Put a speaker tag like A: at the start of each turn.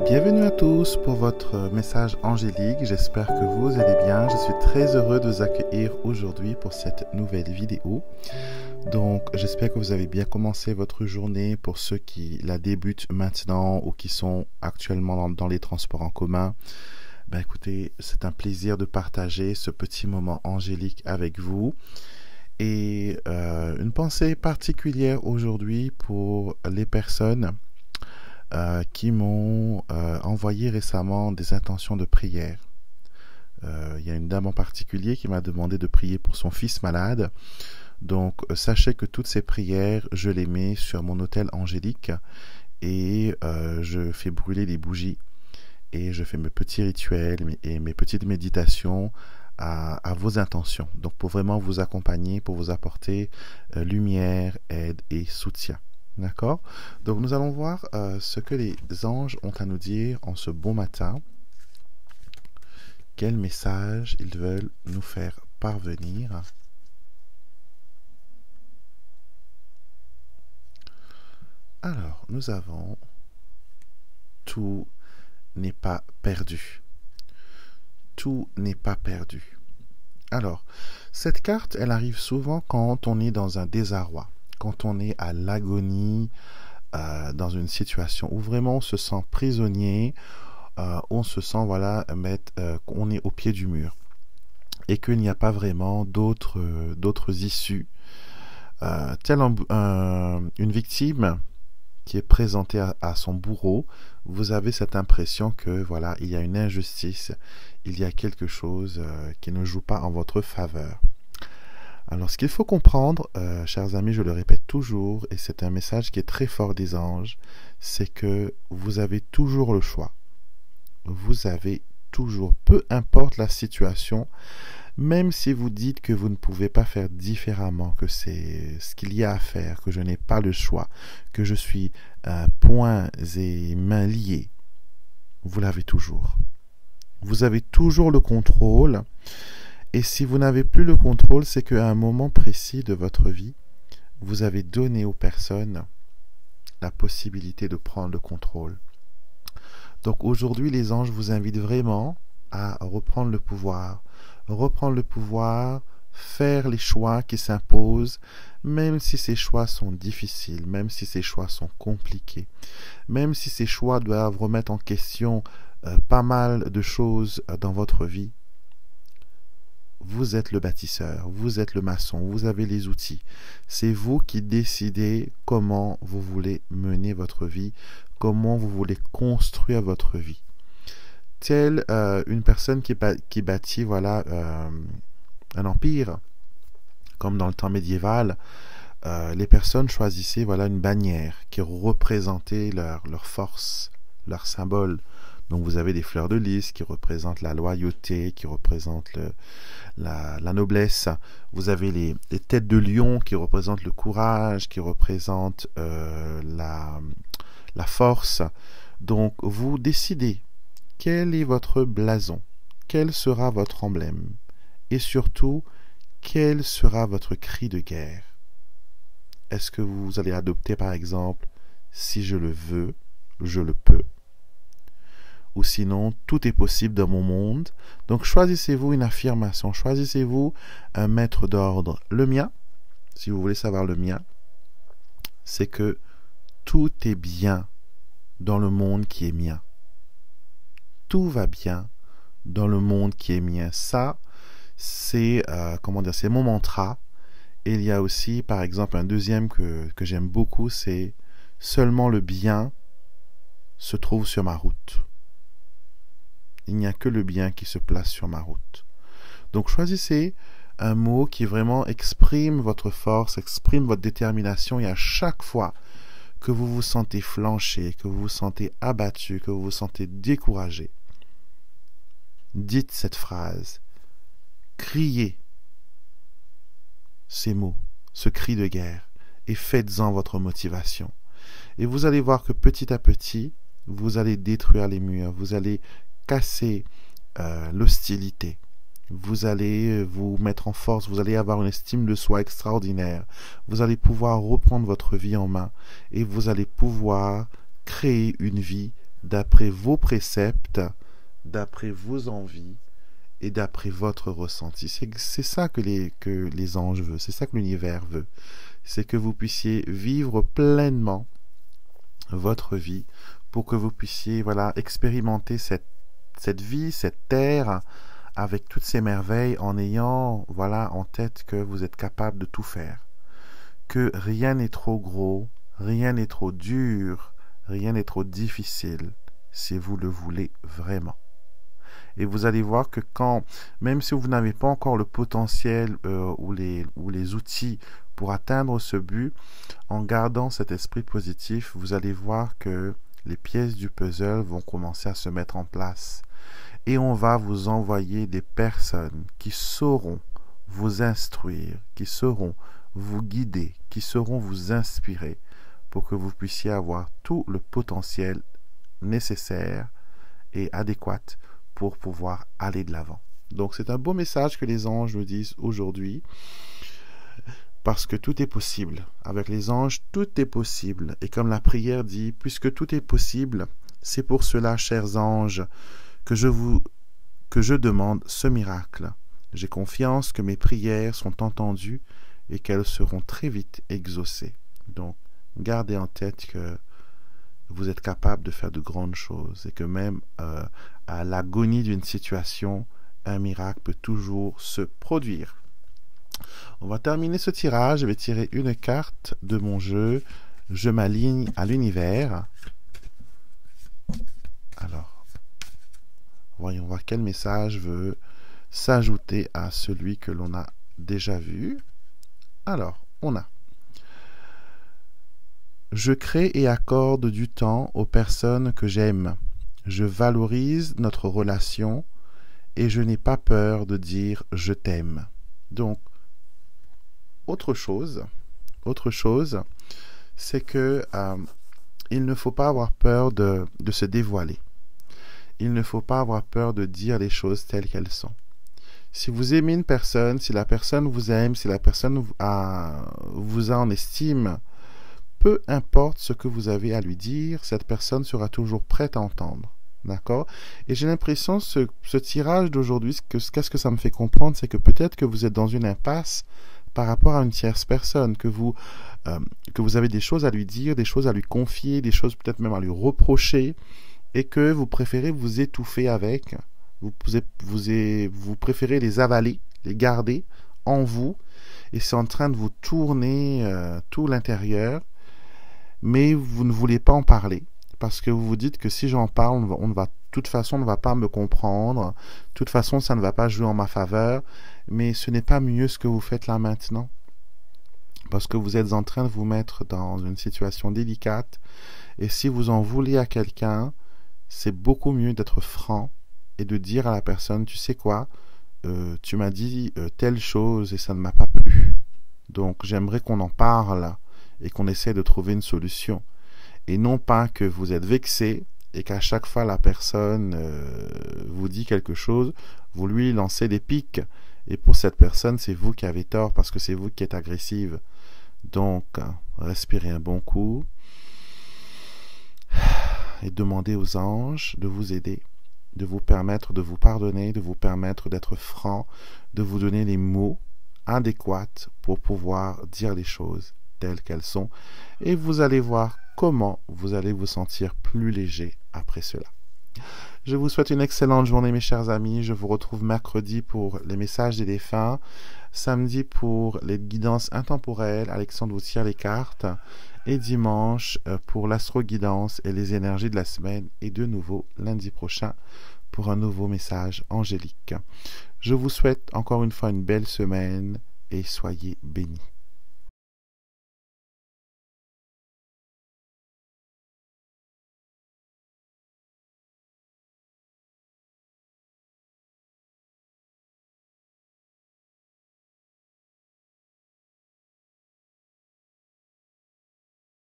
A: Bienvenue à tous pour votre message angélique, j'espère que vous allez bien. Je suis très heureux de vous accueillir aujourd'hui pour cette nouvelle vidéo. Donc j'espère que vous avez bien commencé votre journée pour ceux qui la débutent maintenant ou qui sont actuellement dans les transports en commun. Ben écoutez, c'est un plaisir de partager ce petit moment angélique avec vous. Et une pensée particulière aujourd'hui pour les personnes qui m'ont envoyé récemment des intentions de prière. Il y a une dame en particulier qui m'a demandé de prier pour son fils malade. Donc sachez que toutes ces prières, je les mets sur mon autel angélique et je fais brûler les bougies et je fais mes petits rituels et mes petites méditations à vos intentions. Donc pour vraiment vous accompagner, pour vous apporter lumière, aide et soutien. D'accord? Donc nous allons voir ce que les anges ont à nous dire en ce bon matin. Quel message ils veulent nous faire parvenir. Alors, nous avons tout n'est pas perdu. Tout n'est pas perdu. Alors, cette carte, elle arrive souvent quand on est dans un désarroi. Quand on est à l'agonie, dans une situation où vraiment on se sent prisonnier, on se sent qu'on est au pied du mur et qu'il n'y a pas vraiment d'autres issues. Telle une victime qui est présentée à son bourreau, vous avez cette impression que voilà, il y a une injustice, il y a quelque chose qui ne joue pas en votre faveur. Alors, ce qu'il faut comprendre, chers amis, je le répète toujours, et c'est un message qui est très fort des anges, c'est que vous avez toujours le choix. Vous avez toujours, peu importe la situation, même si vous dites que vous ne pouvez pas faire différemment, que c'est ce qu'il y a à faire, que je n'ai pas le choix, que je suis poings et mains liés, vous l'avez toujours. Vous avez toujours le contrôle. Et si vous n'avez plus le contrôle, c'est qu'à un moment précis de votre vie, vous avez donné aux personnes la possibilité de prendre le contrôle. Donc aujourd'hui, les anges vous invitent vraiment à reprendre le pouvoir. Reprendre le pouvoir, faire les choix qui s'imposent, même si ces choix sont difficiles, même si ces choix sont compliqués, même si ces choix doivent remettre en question pas mal de choses dans votre vie. Vous êtes le bâtisseur, vous êtes le maçon, vous avez les outils. C'est vous qui décidez comment vous voulez mener votre vie, comment vous voulez construire votre vie. Telle une personne qui bâtit un empire, comme dans le temps médiéval, les personnes choisissaient une bannière qui représentait leur force, leur symbole. Donc vous avez des fleurs de lys qui représentent la loyauté, qui représentent la noblesse. Vous avez les têtes de lion qui représentent le courage, qui représentent la force. Donc vous décidez quel est votre blason, quel sera votre emblème et surtout quel sera votre cri de guerre. Est-ce que vous allez adopter par exemple si je le veux, je le peux? Ou sinon, tout est possible dans mon monde. Donc, choisissez-vous une affirmation. Choisissez-vous un maître d'ordre. Le mien, si vous voulez savoir le mien, c'est que tout est bien dans le monde qui est mien. Tout va bien dans le monde qui est mien. Ça, c'est c'est mon mantra. Et il y a aussi, par exemple, un deuxième que j'aime beaucoup, c'est seulement le bien se trouve sur ma route. Il n'y a que le bien qui se place sur ma route. Donc choisissez un mot qui vraiment exprime votre force, exprime votre détermination et à chaque fois que vous vous sentez flancher, que vous vous sentez abattu, que vous vous sentez découragé, dites cette phrase, criez ces mots, ce cri de guerre et faites-en votre motivation. Et vous allez voir que petit à petit, vous allez détruire les murs, vous allez casser l'hostilité, vous allez vous mettre en force, vous allez avoir une estime de soi extraordinaire, vous allez pouvoir reprendre votre vie en main et vous allez pouvoir créer une vie d'après vos préceptes, d'après vos envies et d'après votre ressenti. C'est ça que les anges veulent, c'est ça que l'univers veut. C'est que vous puissiez vivre pleinement votre vie pour que vous puissiez expérimenter cette vie, cette terre avec toutes ces merveilles en ayant en tête que vous êtes capable de tout faire. Que rien n'est trop gros, rien n'est trop dur, rien n'est trop difficile si vous le voulez vraiment. Et vous allez voir que même si vous n'avez pas encore le potentiel ou les outils pour atteindre ce but, en gardant cet esprit positif, vous allez voir que les pièces du puzzle vont commencer à se mettre en place. Et on va vous envoyer des personnes qui sauront vous instruire, qui sauront vous guider, qui sauront vous inspirer pour que vous puissiez avoir tout le potentiel nécessaire et adéquat pour pouvoir aller de l'avant. Donc c'est un beau message que les anges nous disent aujourd'hui, parce que tout est possible. Avec les anges, tout est possible. Et comme la prière dit, puisque tout est possible, c'est pour cela, chers anges, que je demande ce miracle. J'ai confiance que mes prières sont entendues et qu'elles seront très vite exaucées. Donc, gardez en tête que vous êtes capable de faire de grandes choses et que même à l'agonie d'une situation, un miracle peut toujours se produire. On va terminer ce tirage. Je vais tirer une carte de mon jeu. Je m'aligne à l'univers. Alors, voyons voir quel message veut s'ajouter à celui que l'on a déjà vu. Alors, on a: je crée et accorde du temps aux personnes que j'aime. Je valorise notre relation et je n'ai pas peur de dire je t'aime. Donc, autre chose, c'est que il ne faut pas avoir peur de se dévoiler. Il ne faut pas avoir peur de dire les choses telles qu'elles sont. Si vous aimez une personne, si la personne vous aime, si la personne vous a en estime, peu importe ce que vous avez à lui dire, cette personne sera toujours prête à entendre. D'accord? Et j'ai l'impression, ce tirage d'aujourd'hui, qu'est-ce que ça me fait comprendre, c'est que peut-être que vous êtes dans une impasse par rapport à une tierce personne, que vous avez des choses à lui dire, des choses à lui confier, des choses peut-être même à lui reprocher, et que vous préférez vous étouffer avec, vous préférez les avaler, les garder en vous, et c'est en train de vous tourner tout l'intérieur, mais vous ne voulez pas en parler, parce que vous vous dites que si j'en parle, de toute façon, on ne va pas me comprendre, de toute façon, ça ne va pas jouer en ma faveur, mais ce n'est pas mieux ce que vous faites là maintenant, parce que vous êtes en train de vous mettre dans une situation délicate, et si vous en voulez à quelqu'un, c'est beaucoup mieux d'être franc et de dire à la personne, tu sais quoi, tu m'as dit telle chose et ça ne m'a pas plu, donc j'aimerais qu'on en parle et qu'on essaie de trouver une solution, et non pas que vous êtes vexé et qu'à chaque fois la personne vous dit quelque chose, vous lui lancez des piques, et pour cette personne, c'est vous qui avez tort parce que c'est vous qui êtes agressive. Donc, respirez un bon coup et demandez aux anges de vous aider, de vous permettre de vous pardonner, de vous permettre d'être franc, de vous donner les mots adéquats pour pouvoir dire les choses telles qu'elles sont, et vous allez voir comment vous allez vous sentir plus léger après cela. Je vous souhaite une excellente journée, mes chers amis. Je vous retrouve mercredi pour les messages des défunts, samedi pour les guidances intemporelles, Alexandre vous tire les cartes, et dimanche pour l'astro-guidance et les énergies de la semaine, et de nouveau lundi prochain pour un nouveau message angélique. Je vous souhaite encore une fois une belle semaine et soyez bénis.